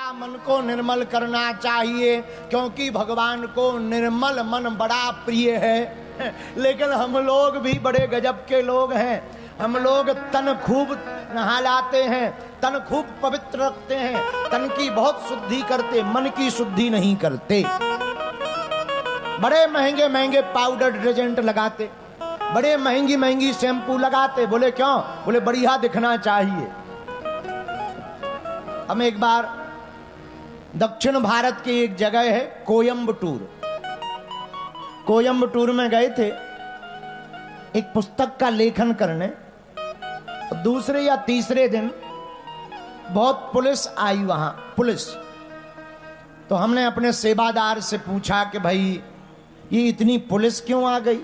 भैया मन को निर्मल करना चाहिए, क्योंकि भगवान को निर्मल मन बड़ा प्रिय है। लेकिन हम लोग भी बड़े गजब के लोग हैं। हम लोग तन खूब नहलाते हैं, तन खूब पवित्र रखते हैं, तन की बहुत शुद्धि करते, मन की शुद्धि नहीं करते। बड़े महंगे महंगे पाउडर डिटर्जेंट लगाते, बड़े महंगी महंगी शैम्पू लगाते। बोले क्यों? बोले बढ़िया दिखना चाहिए। हम एक बार दक्षिण भारत की एक जगह है कोयम्बटूर, कोयम्बटूर में गए थे एक पुस्तक का लेखन करने। दूसरे या तीसरे दिन बहुत पुलिस आई वहां, पुलिस। तो हमने अपने सेवादार से पूछा कि भाई ये इतनी पुलिस क्यों आ गई?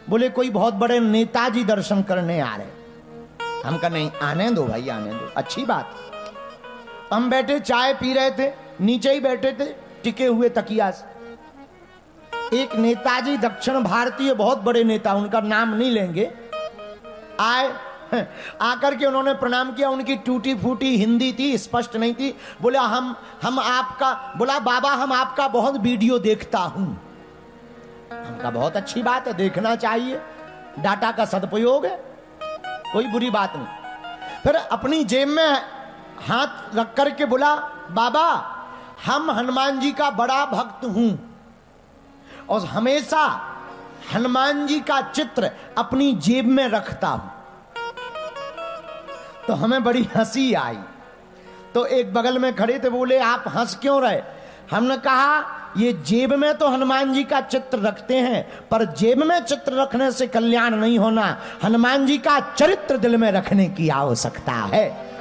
बोले कोई बहुत बड़े नेताजी दर्शन करने आ रहे। हम कहा नहीं, आने दो भाई, आने दो, अच्छी बात। हम बैठे चाय पी रहे थे, नीचे ही बैठे थे टिके हुए तकिया से। एक नेताजी दक्षिण भारतीय बहुत बड़े नेता, उनका नाम नहीं लेंगे, आए। आकर के उन्होंने प्रणाम किया। उनकी टूटी फूटी हिंदी थी, स्पष्ट नहीं थी। बोला हम आपका, बोला बाबा हम आपका बहुत वीडियो देखता हूं। हमका बहुत अच्छी बात है, देखना चाहिए, डाटा का सदुपयोग है, कोई बुरी बात नहीं। फिर अपनी जेब में हाथ रख करके बोला बाबा हम हनुमान जी का बड़ा भक्त हूं और हमेशा हनुमान जी का चित्र अपनी जेब में रखता हूं। तो हमें बड़ी हंसी आई। तो एक बगल में खड़े थे, बोले आप हंस क्यों रहे? हमने कहा ये जेब में तो हनुमान जी का चित्र रखते हैं, पर जेब में चित्र रखने से कल्याण नहीं होना, हनुमान जी का चरित्र दिल में रखने की आवश्यकता है।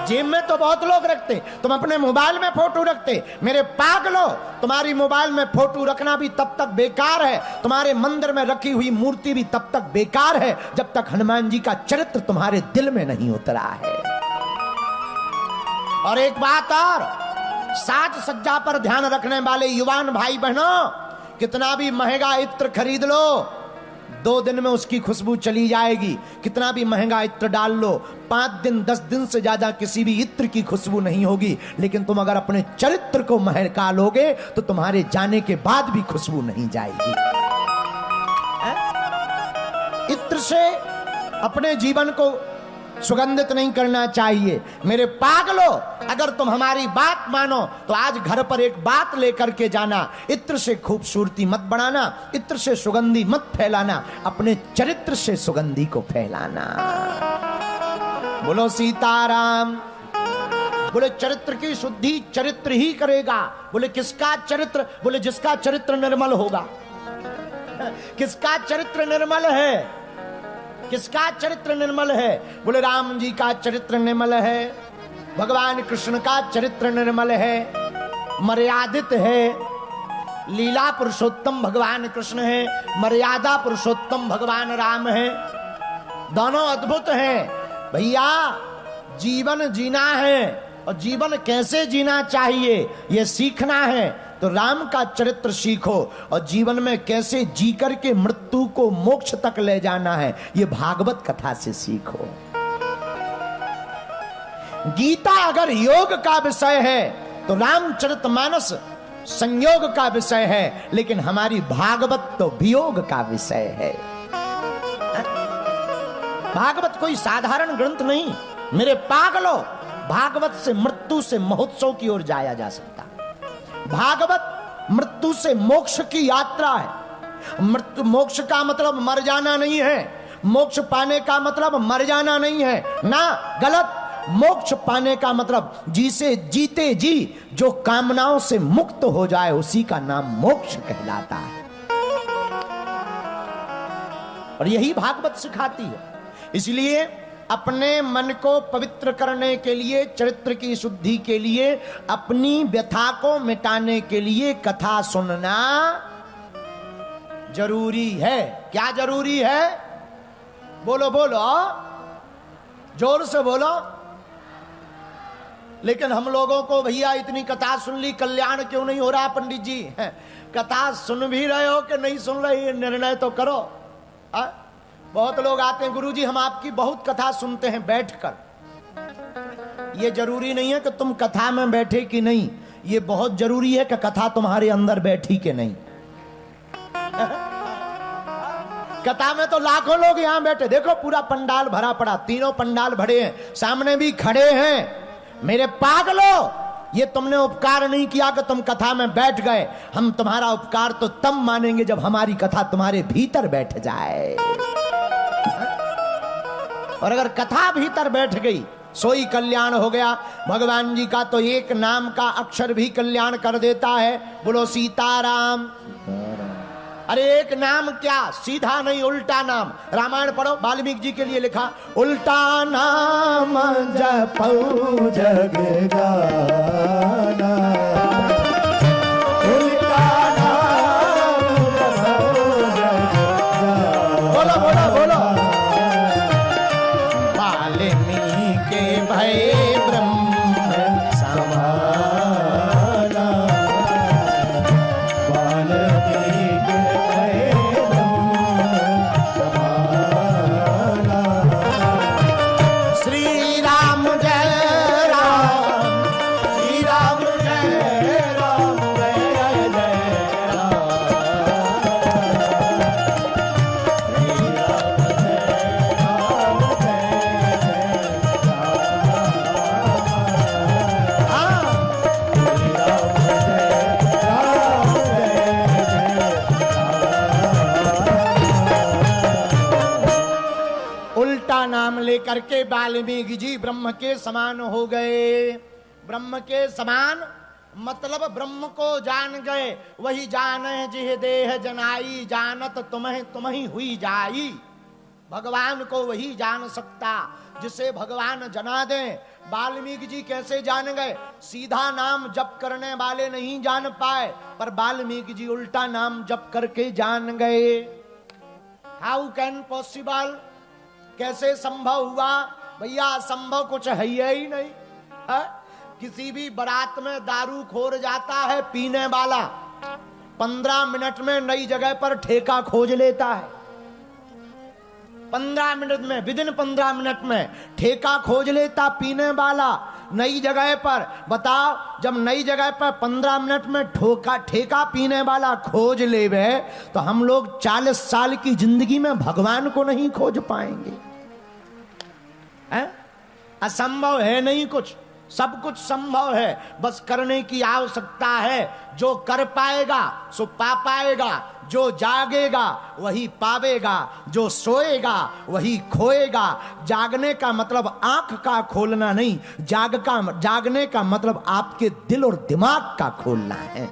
जेब में तो बहुत लोग रखते, तुम अपने मोबाइल में फोटो रखते, मेरे पागलो तुम्हारी मोबाइल में फोटो रखना भी तब तक बेकार है, तुम्हारे मंदिर में रखी हुई मूर्ति भी तब तक बेकार है जब तक हनुमान जी का चरित्र तुम्हारे दिल में नहीं उतरा है। और एक बात और, साज सज्जा पर ध्यान रखने वाले युवान भाई बहनों, कितना भी महंगा इत्र खरीद लो 2 दिन में उसकी खुशबू चली जाएगी। कितना भी महंगा इत्र डाल लो, 5 दिन 10 दिन से ज्यादा किसी भी इत्र की खुशबू नहीं होगी। लेकिन तुम अगर अपने चरित्र को महका लोगे तो तुम्हारे जाने के बाद भी खुशबू नहीं जाएगी। इत्र से अपने जीवन को सुगंधित नहीं करना चाहिए। मेरे पागलो, अगर तुम हमारी बात मानो तो आज घर पर एक बात लेकर के जाना, इत्र से खूबसूरती मत बढ़ाना, इत्र से सुगंधी मत फैलाना, अपने चरित्र से सुगंधी को फैलाना। बोलो सीताराम। बोले चरित्र की शुद्धि चरित्र ही करेगा। बोले किसका चरित्र? बोले जिसका चरित्र निर्मल होगा। किसका चरित्र निर्मल है? किसका चरित्र निर्मल है? बोले राम जी का चरित्र निर्मल है, भगवान कृष्ण का चरित्र निर्मल है, मर्यादित है। लीला पुरुषोत्तम भगवान कृष्ण है, मर्यादा पुरुषोत्तम भगवान राम है। दोनों अद्भुत हैं। भैया जीवन जीना है और जीवन कैसे जीना चाहिए ये सीखना है तो राम का चरित्र सीखो, और जीवन में कैसे जी करके मृत्यु को मोक्ष तक ले जाना है ये भागवत कथा से सीखो। गीता अगर योग का विषय है तो रामचरितमानस संयोग का विषय है, लेकिन हमारी भागवत तो वियोग का विषय है। भागवत कोई साधारण ग्रंथ नहीं मेरे पागलो। भागवत से मृत्यु से महोत्सव की ओर जाया जा सकता। भागवत मृत्यु से मोक्ष की यात्रा है। मृत्यु मोक्ष का मतलब मर जाना नहीं है, मोक्ष पाने का मतलब मर जाना नहीं है ना, गलत। मोक्ष पाने का मतलब जिसे जीते जी जो कामनाओं से मुक्त हो जाए उसी का नाम मोक्ष कहलाता है। और यही भागवत सिखाती है। इसलिए अपने मन को पवित्र करने के लिए, चरित्र की शुद्धि के लिए, अपनी व्यथा को मिटाने के लिए कथा सुनना जरूरी है। क्या जरूरी है? बोलो बोलो, जोर से बोलो। लेकिन हम लोगों को भैया इतनी कथा सुन ली, कल्याण क्यों नहीं हो रहा? पंडित जी कथा सुन भी रहे हो कि नहीं सुन रहे, ये निर्णय तो करो। बहुत लोग आते हैं, गुरुजी हम आपकी बहुत कथा सुनते हैं बैठकर, ये जरूरी नहीं है कि तुम कथा में बैठे कि नहीं, ये बहुत जरूरी है कि कथा तुम्हारे अंदर बैठी कि नहीं। कथा में तो लाखों लोग यहां बैठे, देखो पूरा पंडाल भरा पड़ा, तीनों पंडाल भरे हैं, सामने भी खड़े हैं। मेरे पागलो, ये तुमने उपकार नहीं किया कि तुम कथा में बैठ गए। हम तुम्हारा उपकार तो तब मानेंगे जब हमारी कथा तुम्हारे भीतर बैठ जाए। और अगर कथा भीतर बैठ गई सोई कल्याण हो गया। भगवान जी का तो एक नाम का अक्षर भी कल्याण कर देता है। बोलो सीताराम। अरे एक नाम क्या, सीधा नहीं उल्टा नाम। रामायण पढ़ो, वाल्मीकि जी के लिए लिखा, उल्टा नाम जपौ जग जाना, उल्टा नाम जपौ जग जाना। बोलो बोलो बोलो। वाल्मीकि भय ब्रह्म समाना, नाम लेकर के वाल्मीकि जी ब्रह्म के समान हो गए। ब्रह्म के समान मतलब ब्रह्म को जान गए। वही जाने जिह देह जनाई, जानत तुम्हें तुम्ही हुई जाई। भगवान को वही जान सकता जिसे भगवान जना दे। वाल्मीकि जी कैसे जान गए? सीधा नाम जप करने वाले नहीं जान पाए, पर वाल्मीकि जी उल्टा नाम जप करके जान गए। हाउ कैन पॉसिबल, कैसे संभव हुआ? भैया संभव कुछ है ही नहीं है? किसी भी बारात में दारू खोर जाता है पीने वाला, 15 मिनट में नई जगह पर ठेका खोज लेता है। 15 मिनट में, विदिन 15 मिनट में ठेका खोज लेता पीने वाला नई जगह पर। बताओ, जब नई जगह पर 15 मिनट में ठेका पीने वाला खोज लेवे, तो हम लोग 40 साल की जिंदगी में भगवान को नहीं खोज पाएंगे। असंभव है नहीं कुछ, सब कुछ संभव है, बस करने की आवश्यकता है। जो कर पाएगा सो पा पाएगा, जो जागेगा वही पावेगा, जो सोएगा वही खोएगा। जागने का मतलब आंख का खोलना नहीं, जागने का मतलब आपके दिल और दिमाग का खोलना है।